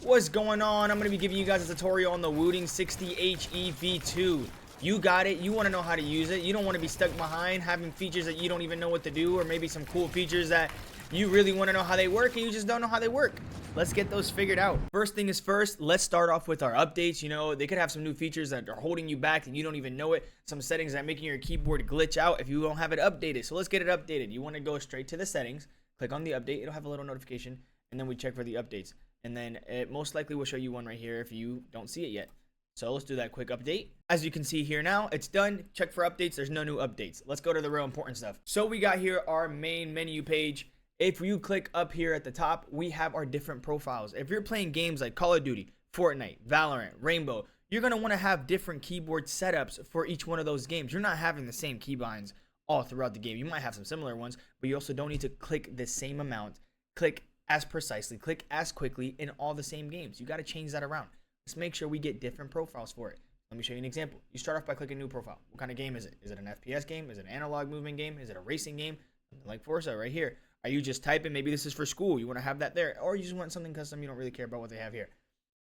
What's going on? I'm going to be giving you guys a tutorial on the Wooting 60HE V2. You got it. You want to know how to use it. You don't want to be stuck behind having features that you don't even know what to do, or maybe some cool features that you really want to know how they work and you just don't know how they work. Let's get those figured out. First thing is first, let's start off with our updates. You know, they could have some new features that are holding you back and you don't even know it. Some settings that are making your keyboard glitch out if you don't have it updated. So let's get it updated. You want to go straight to the settings, click on the update. It'll have a little notification, and then we check for the updates. And then it most likely will show you one right here if you don't see it yet. So let's do that quick update. As you can see here now, it's done. Check for updates. There's no new updates. Let's go to the real important stuff. So we got here our main menu page. If you click up here at the top, we have our different profiles. If you're playing games like Call of Duty, Fortnite, Valorant, Rainbow, you're going to want to have different keyboard setups for each one of those games. You're not having the same keybinds all throughout the game. You might have some similar ones, but you also don't need to click the same amount. Click as precisely, click as quickly in all the same games. You got to change that around. Let's make sure we get different profiles for it. Let me show you an example. You start off by clicking new profile. What kind of game is it? Is it an FPS game? Is it an analog movement game? Is it a racing game? Something like Forza right here. Are you just typing? Maybe this is for school. You want to have that there. Or you just want something custom. You don't really care about what they have here.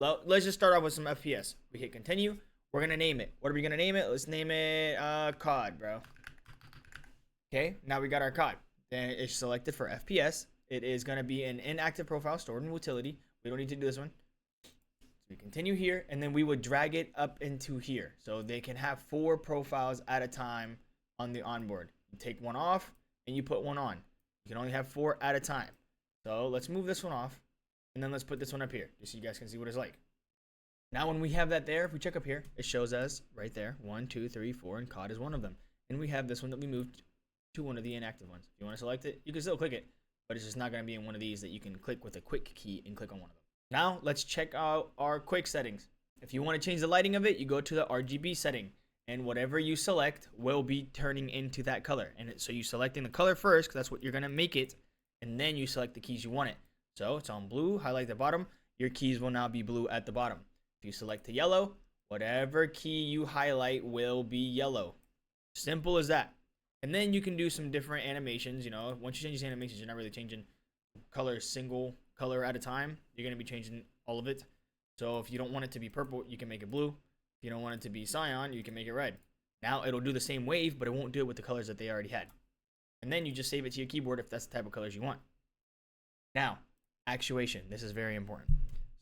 Well, let's just start off with some FPS. We hit continue. We're going to name it. What are we going to name it? Let's name it COD, bro. Okay, now we got our COD. Then it's selected for FPS. It is going to be an inactive profile stored in Wootility. We don't need to do this one. So we continue here, and then we would drag it up into here. So they can have 4 profiles at a time on the onboard. You take one off, and you put one on. You can only have 4 at a time. So let's move this one off, and then let's put this one up here, just so you guys can see what it's like. Now when we have that there, if we check up here, it shows us right there, 1, 2, 3, 4, and COD is one of them. And we have this one that we moved to one of the inactive ones. If you want to select it, you can still click it, but it's just not going to be in one of these that you can click with a quick key and click on one of them. Now let's check out our quick settings. If you want to change the lighting of it, you go to the RGB setting, and whatever you select will be turning into that color. And so you selecting the color first, because that's what you're going to make it, and then you select the keys you want it. So it's on blue, highlight the bottom, your keys will now be blue at the bottom. If you select the yellow, whatever key you highlight will be yellow. Simple as that. And then you can do some different animations. You know, once you change these animations, you're not really changing color single color at a time. You're going to be changing all of it. So if you don't want it to be purple, you can make it blue. If you don't want it to be cyan, you can make it red. Now it'll do the same wave, but it won't do it with the colors that they already had. And then you just save it to your keyboard if that's the type of colors you want. Now, actuation. This is very important.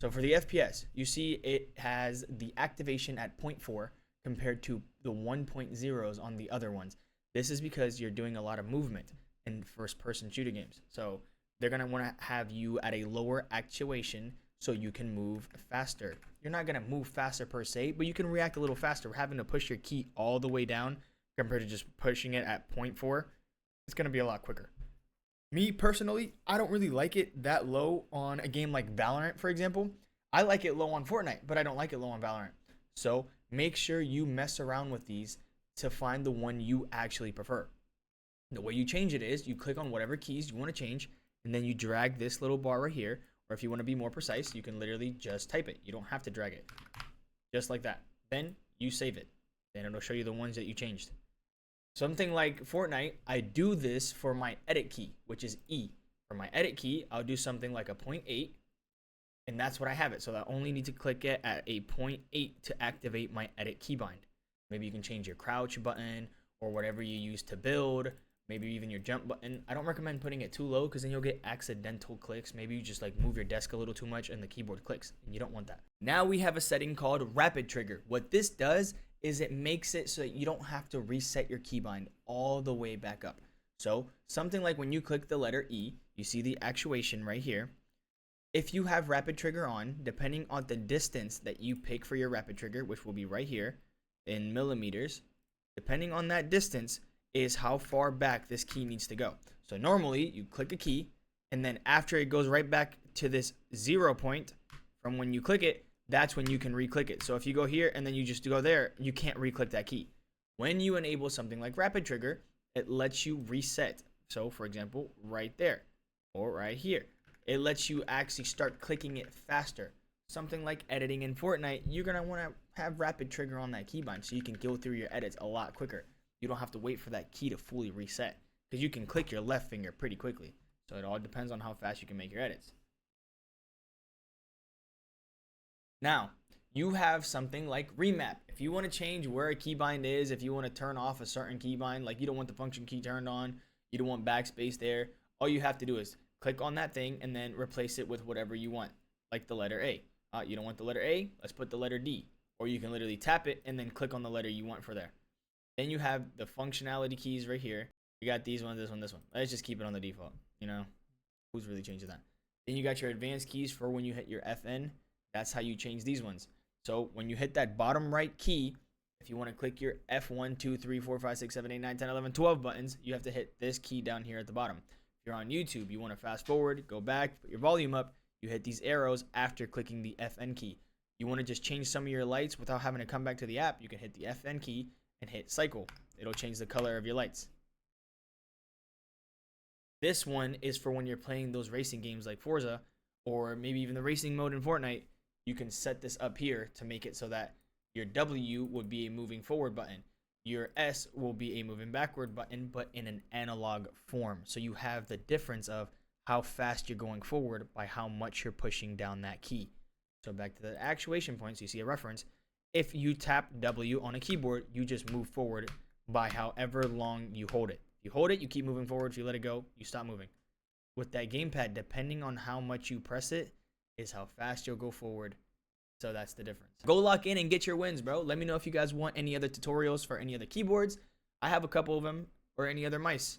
So for the FPS, you see it has the activation at 0.4 compared to the 1.0s on the other ones. This is because you're doing a lot of movement in first-person shooter games. So they're going to want to have you at a lower actuation so you can move faster. You're not going to move faster per se, but you can react a little faster. Having to push your key all the way down compared to just pushing it at 0.4, it's going to be a lot quicker. Me, personally, I don't really like it that low on a game like Valorant, for example. I like it low on Fortnite, but I don't like it low on Valorant. So make sure you mess around with these to find the one you actually prefer. The way you change it is you click on whatever keys you want to change, and then you drag this little bar right here, or if you want to be more precise, you can literally just type it. You don't have to drag it. Just like that. Then you save it. Then it'll show you the ones that you changed. Something like Fortnite, I do this for my edit key, which is E. For my edit key, I'll do something like a 0.8, and that's what I have it. So I only need to click it at a 0.8 to activate my edit keybind. Maybe you can change your crouch button or whatever you use to build. Maybe even your jump button. I don't recommend putting it too low because then you'll get accidental clicks. Maybe you just like move your desk a little too much and the keyboard clicks, and you don't want that. Now we have a setting called Rapid Trigger. What this does is it makes it so that you don't have to reset your keybind all the way back up. So something like when you click the letter E, you see the actuation right here. If you have Rapid Trigger on, depending on the distance that you pick for your Rapid Trigger, which will be right here in millimeters, depending on that distance is how far back this key needs to go. So normally you click a key, and then after it goes right back to this 0 point from when you click it, that's when you can re-click it. So if you go here and then you just go there, you can't re-click that key. When you enable something like Rapid Trigger, it lets you reset. So for example, right there or right here, it lets you actually start clicking it faster. Something like editing in Fortnite, you're going to want to have Rapid Trigger on that keybind so you can go through your edits a lot quicker. You don't have to wait for that key to fully reset because you can click your left finger pretty quickly. So it all depends on how fast you can make your edits. Now, you have something like Remap. If you want to change where a keybind is, if you want to turn off a certain keybind, like you don't want the function key turned on, you don't want backspace there, all you have to do is click on that thing and then replace it with whatever you want, like the letter A. You don't want the letter A, let's put the letter D. Or you can literally tap it and then click on the letter you want for there. Then you have the functionality keys right here. You got these ones, this one, this one. Let's just keep it on the default, you know? Who's really changing that? Then you got your advanced keys for when you hit your FN. That's how you change these ones. So when you hit that bottom right key, if you want to click your F1, 2, 3, 4, 5, 6, 7, 8, 9, 10, 11, 12 buttons, you have to hit this key down here at the bottom. If you're on YouTube, you want to fast forward, go back, put your volume up, you hit these arrows after clicking the FN key. You want to just change some of your lights without having to come back to the app, you can hit the FN key and hit cycle. It'll change the color of your lights. This one is for when you're playing those racing games like Forza, or maybe even the racing mode in Fortnite. You can set this up here to make it so that your W would be a moving forward button. Your S will be a moving backward button, but in an analog form. So you have the difference of how fast you're going forward by how much you're pushing down that key. So back to the actuation points, you see a reference. If you tap W on a keyboard, you just move forward by however long you hold it. If you hold it, you keep moving forward. If you let it go, you stop moving. With that gamepad, depending on how much you press it, is how fast you'll go forward. So that's the difference. Go lock in and get your wins, bro. Let me know if you guys want any other tutorials for any other keyboards. I have a couple of them, or any other mice.